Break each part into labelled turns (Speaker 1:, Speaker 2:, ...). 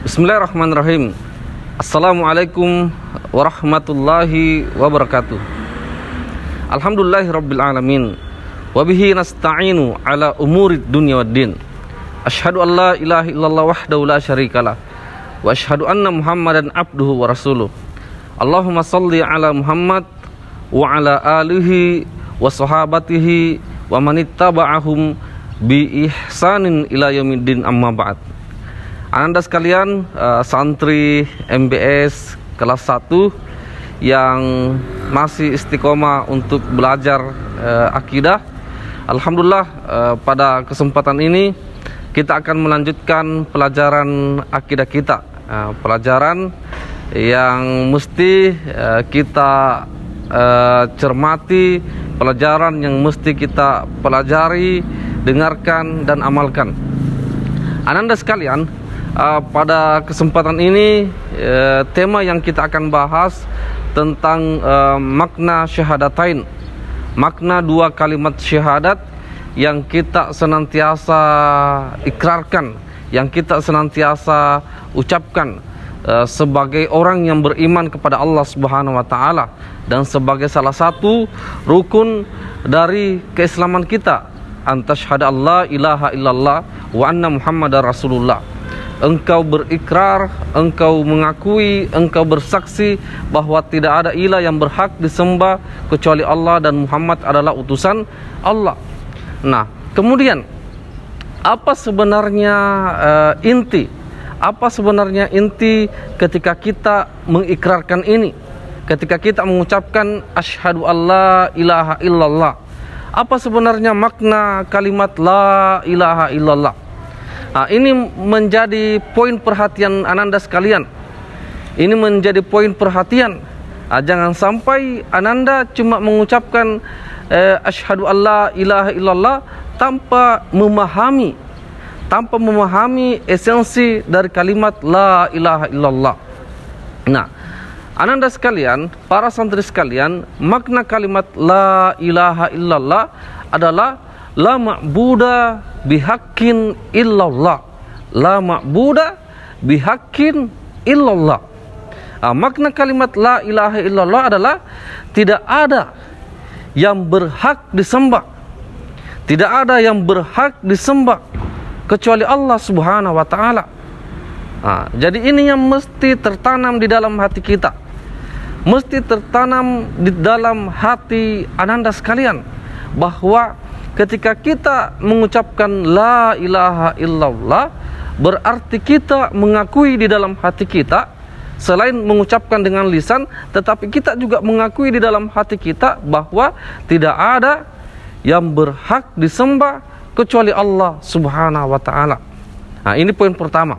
Speaker 1: Bismillahirrahmanirrahim. Assalamualaikum warahmatullahi wabarakatuh. Alhamdulillahirabbil alamin. Wa bihi nasta'inu ala umurid dunya waddin. Asyhadu an la ilaha illallah wahdahu la syarikalah wa asyhadu anna Muhammadan abduhu wa rasuluh. Allahumma shalli ala Muhammad wa ala alihi wa sahabatihi wa manittaba'ahum bi ihsanin ila yaumiddin, amma ba'd. Anda sekalian, santri MBS kelas 1 yang masih istiqomah untuk belajar akidah. Alhamdulillah, pada kesempatan ini kita akan melanjutkan pelajaran akidah kita, pelajaran yang mesti kita cermati, pelajaran yang mesti kita pelajari, dengarkan dan amalkan. Ananda sekalian, pada kesempatan ini tema yang kita akan bahas tentang makna syahadatain, makna dua kalimat syahadat yang kita senantiasa ikrarkan, yang kita senantiasa ucapkan sebagai orang yang beriman kepada Allah Subhanahu wa taala dan sebagai salah satu rukun dari keislaman kita, antasyhada alla ilaha illallah wa anna Muhammadar Rasulullah. Engkau berikrar, engkau mengakui, engkau bersaksi bahwa tidak ada ilah yang berhak disembah kecuali Allah dan Muhammad adalah utusan Allah. Nah, kemudian apa sebenarnya inti? Apa sebenarnya inti ketika kita mengikrarkan ini? Ketika kita mengucapkan asyhadu alla ilaha illallah. Apa sebenarnya makna kalimat la ilaha illallah? Nah, ini menjadi poin perhatian Ananda sekalian. Ini menjadi poin perhatian. Jangan sampai Ananda cuma mengucapkan asyhadu alla ilaha illallah tanpa memahami esensi dari kalimat la ilaha illallah. Nah, Ananda sekalian, para santri sekalian, makna kalimat la ilaha illallah adalah la ma'buda bihaqqin illallah. La ma'buda bihaqqin illallah. Makna kalimat la ilaha illallah adalah tidak ada yang berhak disembah. Tidak ada yang berhak disembah kecuali Allah Subhanahu wa taala. Jadi ini yang mesti tertanam di dalam hati kita. Mesti tertanam di dalam hati Ananda sekalian, bahwa ketika kita mengucapkan la ilaha illallah, berarti kita mengakui di dalam hati kita, selain mengucapkan dengan lisan, tetapi kita juga mengakui di dalam hati kita bahwa tidak ada yang berhak disembah kecuali Allah Subhanahu wa taala. Ini poin pertama.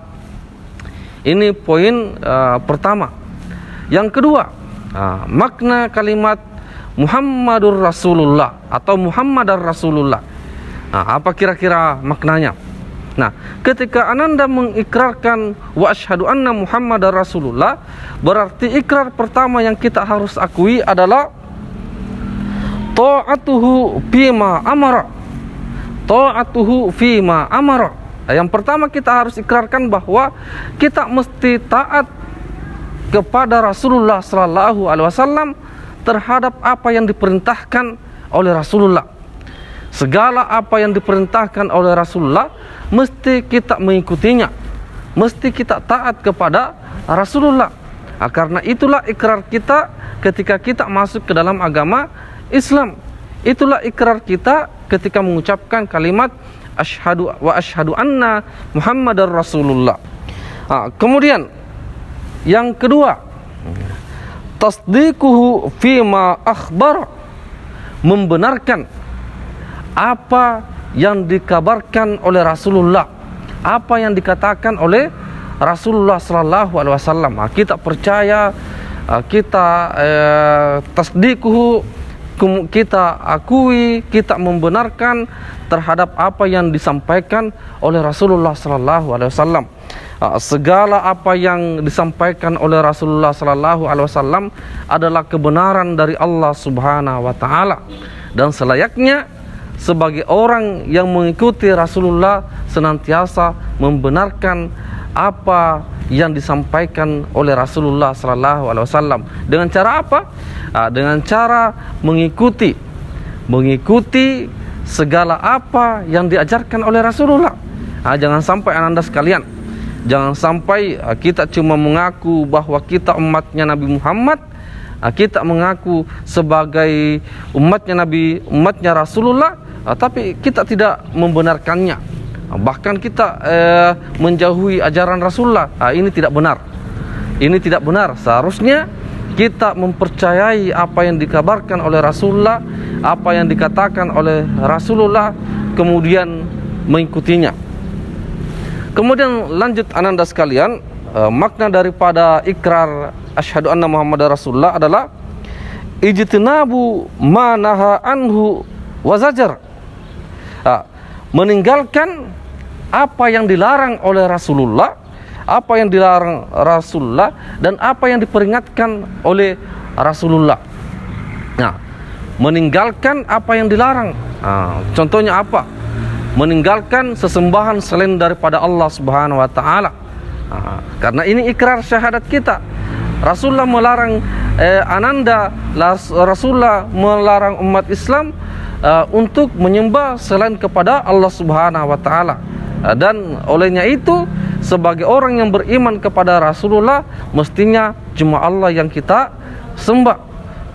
Speaker 1: Ini poin pertama. Yang kedua, makna kalimat Muhammadur Rasulullah atau Muhammadar Rasulullah. Apa kira-kira maknanya? Nah, ketika Ananda mengikrarkan wa asyhadu anna Muhammadar Rasulullah, berarti ikrar pertama yang kita harus akui adalah ta'atuhu fima amara. Ta'atuhu fima amara. Yang pertama kita harus ikrarkan bahwa kita mesti taat kepada Rasulullah sallallahu alaihi wasallam terhadap apa yang diperintahkan oleh Rasulullah. Segala apa yang diperintahkan oleh Rasulullah mesti kita mengikutinya. Mesti kita taat kepada Rasulullah. Karena itulah ikrar kita ketika kita masuk ke dalam agama Islam. Itulah ikrar kita ketika mengucapkan kalimat asyhadu wa asyhadu anna Muhammadar Rasulullah. Kemudian yang kedua, tasdiquhu fima akhbar, membenarkan apa yang dikabarkan oleh Rasulullah, apa yang dikatakan oleh Rasulullah sallallahu alaihi wasallam. Kita percaya, kita tasdiquhu, kita akui, kita membenarkan terhadap apa yang disampaikan oleh Rasulullah sallallahu alaihi wasallam. Segala apa yang disampaikan oleh Rasulullah sallallahu alaihi wasallam adalah kebenaran dari Allah Subhanahu wa taala, dan selayaknya sebagai orang yang mengikuti Rasulullah senantiasa membenarkan apa yang disampaikan oleh Rasulullah sallallahu alaihi wasallam. Dengan cara apa? Dengan cara mengikuti segala apa yang diajarkan oleh Rasulullah. Jangan sampai ananda sekalian, jangan sampai kita cuma mengaku bahwa kita umatnya Nabi Muhammad, kita mengaku sebagai umatnya Rasulullah, tapi kita tidak membenarkannya, bahkan kita menjauhi ajaran Rasulullah. Ini tidak benar. Ini tidak benar. Seharusnya kita mempercayai apa yang dikabarkan oleh Rasulullah, apa yang dikatakan oleh Rasulullah, kemudian mengikutinya. Kemudian lanjut ananda sekalian, makna daripada ikrar asyhadu anna Muhammadar Rasulullah adalah ijtinabu ma naha anhu wa zajar. Meninggalkan apa yang dilarang oleh Rasulullah, apa yang dilarang Rasulullah, dan apa yang diperingatkan oleh Rasulullah. Meninggalkan apa yang dilarang. Contohnya apa? Meninggalkan sesembahan selain daripada Allah Subhanahu wa taala. Karena ini ikrar syahadat kita. Rasulullah melarang Rasulullah melarang umat Islam untuk menyembah selain kepada Allah Subhanahu wa taala. Dan olehnya itu, sebagai orang yang beriman kepada Rasulullah, mestinya cuma Allah yang kita sembah,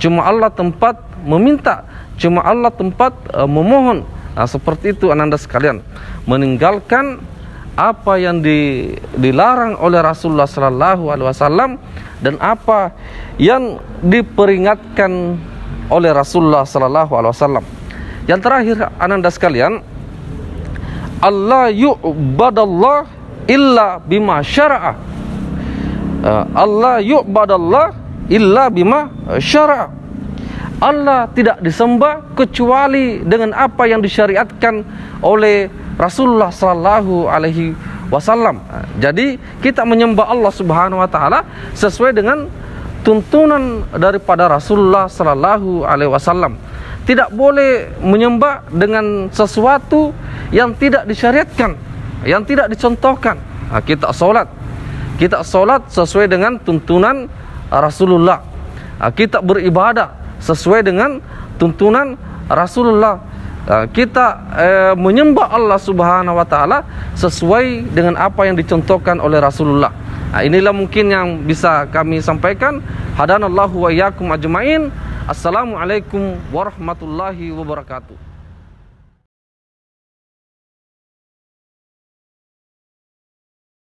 Speaker 1: cuma Allah tempat meminta, cuma Allah tempat memohon. Seperti itu ananda sekalian, meninggalkan apa yang dilarang oleh Rasulullah sallallahu alaihi wasallam dan apa yang diperingatkan oleh Rasulullah sallallahu alaihi wasallam. Yang terakhir ananda sekalian, Allah yu'badallah illa bima syara'a. Allah yu'badallah illa bima syara'a. Allah tidak disembah kecuali dengan apa yang disyariatkan oleh Rasulullah sallallahu alaihi wasallam. Jadi kita menyembah Allah Subhanahu wa taala sesuai dengan tuntunan daripada Rasulullah sallallahu alaihi wasallam. Tidak boleh menyembah dengan sesuatu yang tidak disyariatkan, yang tidak dicontohkan. Kita salat sesuai dengan tuntunan Rasulullah. Kita beribadah sesuai dengan tuntunan Rasulullah. Kita menyembah Allah Subhanahu wa taala sesuai dengan apa yang dicontohkan oleh Rasulullah. Inilah mungkin yang bisa kami sampaikan. Hadanallahu wa iyyakum ajmain. Assalamualaikum warahmatullahi wabarakatuh.